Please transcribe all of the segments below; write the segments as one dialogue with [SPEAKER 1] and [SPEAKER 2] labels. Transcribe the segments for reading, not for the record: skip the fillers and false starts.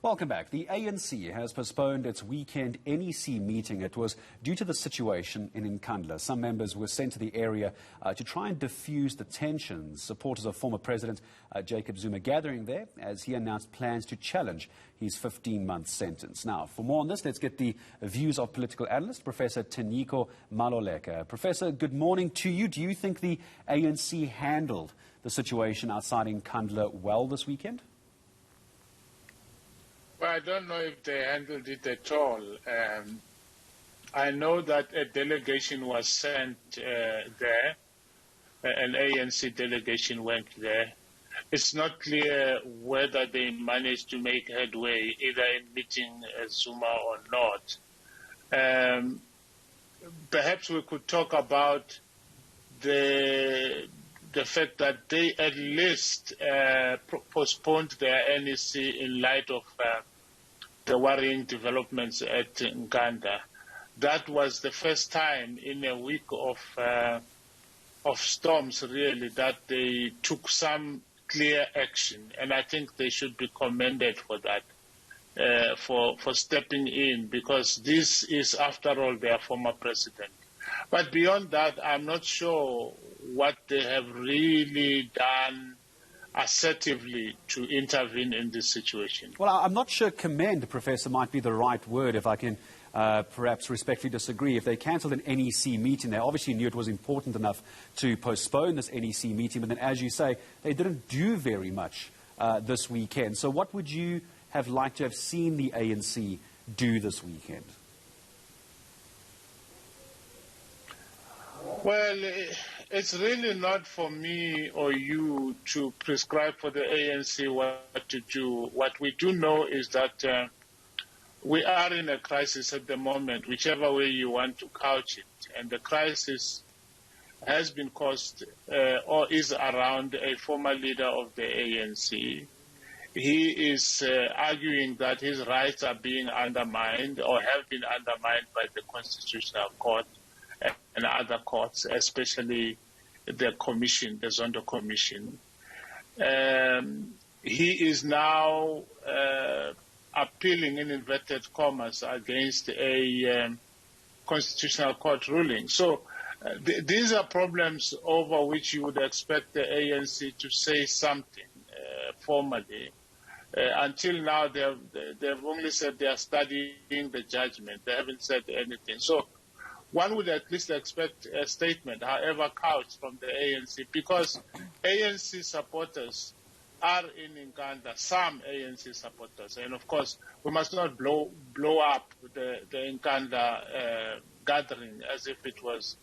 [SPEAKER 1] Welcome back. The ANC has postponed its weekend NEC meeting. It was due to the situation in Nkandla. Some members were sent to the area to try and diffuse the tensions. Supporters of former President Jacob Zuma gathering there as he announced plans to challenge his 15-month sentence. Now, for more on this, let's get the views of political analyst Professor Tinyiko Maluleke. Professor, good morning to you. Do you think the ANC handled the situation outside Nkandla well this weekend?
[SPEAKER 2] Well, I don't know if they handled it at all. I know that a delegation was sent there. An ANC delegation went there. It's not clear whether they managed to make headway, either in meeting Zuma or not. Perhaps we could talk about the fact that they at least postponed their NEC in light of the worrying developments at Nkandla. That was the first time in a week of storms, really, that they took some clear action, and I think they should be commended for that, for stepping in, because this is, after all, their former president. But beyond that, I'm not sure what they have really done assertively to intervene in this situation.
[SPEAKER 1] Well, I'm not sure commend, Professor, might be the right word, if I can perhaps respectfully disagree. If they cancelled an NEC meeting, they obviously knew it was important enough to postpone this NEC meeting, but then, as you say, they didn't do very much this weekend. So what would you have liked to have seen the ANC do this weekend?
[SPEAKER 2] Well, it's really not for me or you to prescribe for the ANC what to do. What we do know is that we are in a crisis at the moment, whichever way you want to couch it. And the crisis has been caused or is around a former leader of the ANC. He is arguing that his rights are being undermined or have been undermined by the Constitutional Court and other courts, especially the commission, the Zondo Commission. He is now appealing, in inverted commas, against a Constitutional Court ruling. So these are problems over which you would expect the ANC to say something formally. Until now, they've only said they are studying the judgment. They haven't said anything. So one would at least expect a statement, however couched, from the ANC, because ANC supporters are in Nkandla, some ANC supporters. And of course, we must not blow up the Nkandla gathering as if it was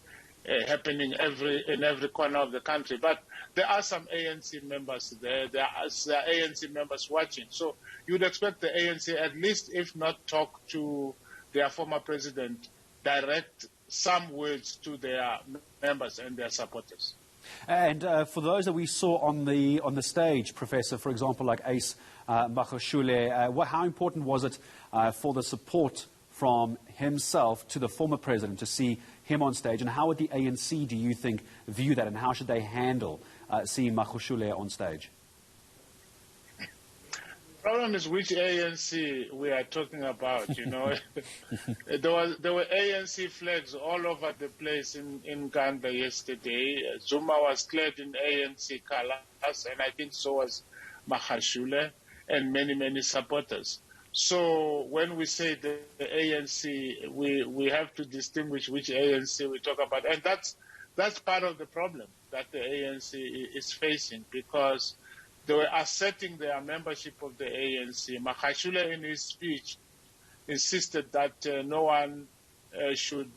[SPEAKER 2] happening in every corner of the country. But there are some ANC members there. There are ANC members watching. So you would expect the ANC, at least if not talk to their former president, direct some words to their members and their supporters.
[SPEAKER 1] And for those that we saw on the stage, Professor, for example, like Ace Magashule, how important was it for the support from himself to the former president to see him on stage? And how would the ANC, do you think, view that? And how should they handle seeing Magashule on stage?
[SPEAKER 2] The problem is which ANC we are talking about, you know. There were ANC flags all over the place in Nkandla yesterday. Zuma was clad in ANC colors, and I think so was Magashule and many, many supporters. So when we say the ANC, we have to distinguish which ANC we talk about. And that's part of the problem that the ANC is facing, because they were asserting their membership of the ANC. Magashule, in his speech, insisted that no one should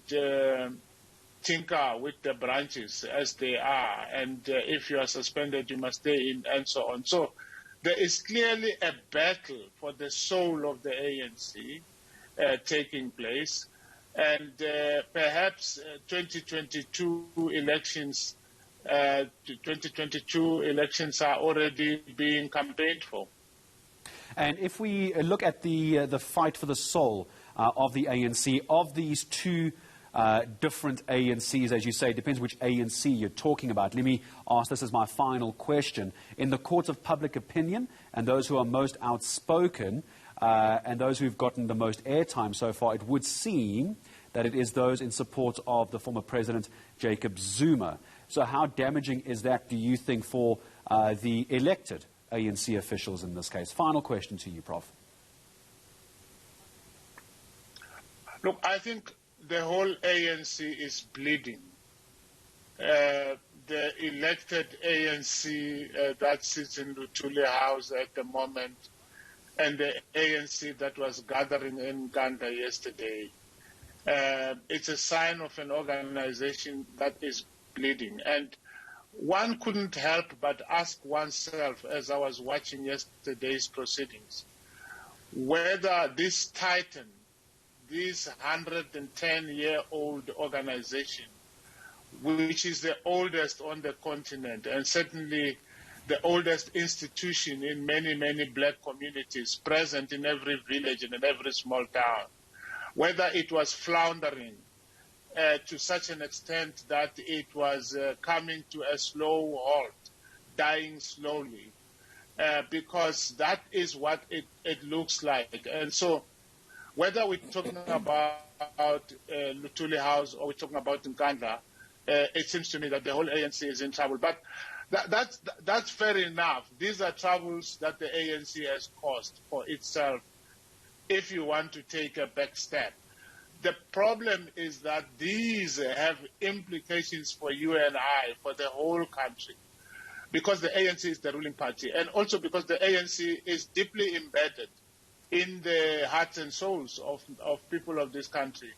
[SPEAKER 2] tinker with the branches as they are, and if you are suspended, you must stay in, and so on. So there is clearly a battle for the soul of the ANC taking place, and perhaps 2022 elections. 2022 elections are already being campaigned for.
[SPEAKER 1] And if we look at the fight for the soul of the ANC, of these two different ANCs, as you say, it depends which ANC you're talking about. Let me ask this as my final question. In the courts of public opinion and those who are most outspoken, and those who've gotten the most airtime so far, it would seem that it is those in support of the former President, Jacob Zuma. So how damaging is that, do you think, for the elected ANC officials in this case? Final question to you, Prof.
[SPEAKER 2] Look, I think the whole ANC is bleeding. The elected ANC that sits in Luthuli House at the moment, and the ANC that was gathering in Nkandla yesterday, it's a sign of an organization that is bleeding. And one couldn't help but ask oneself, as I was watching yesterday's proceedings, whether this titan, this 110-year-old organization, which is the oldest on the continent and certainly the oldest institution in many, many black communities present in every village and in every small town, whether it was floundering to such an extent that it was coming to a slow halt, dying slowly, because that is what it looks like. And so whether we're talking about Luthuli House or we're talking about Nkandla, it seems to me that the whole ANC is in trouble. But that's fair enough. These are troubles that the ANC has caused for itself if you want to take a back step. The problem is that these have implications for you and I, for the whole country, because the ANC is the ruling party, and also because the ANC is deeply embedded in the hearts and souls of people of this country.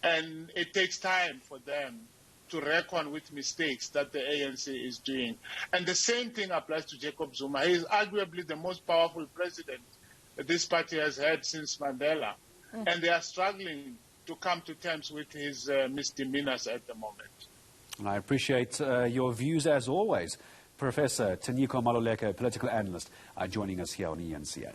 [SPEAKER 2] And it takes time for them to reckon with mistakes that the ANC is doing. And the same thing applies to Jacob Zuma. He is arguably the most powerful president that this party has had since Mandela. And they are struggling to come to terms with his misdemeanors at the moment.
[SPEAKER 1] And I appreciate your views as always. Professor Tinyiko Maluleke, political analyst, joining us here on eNCA.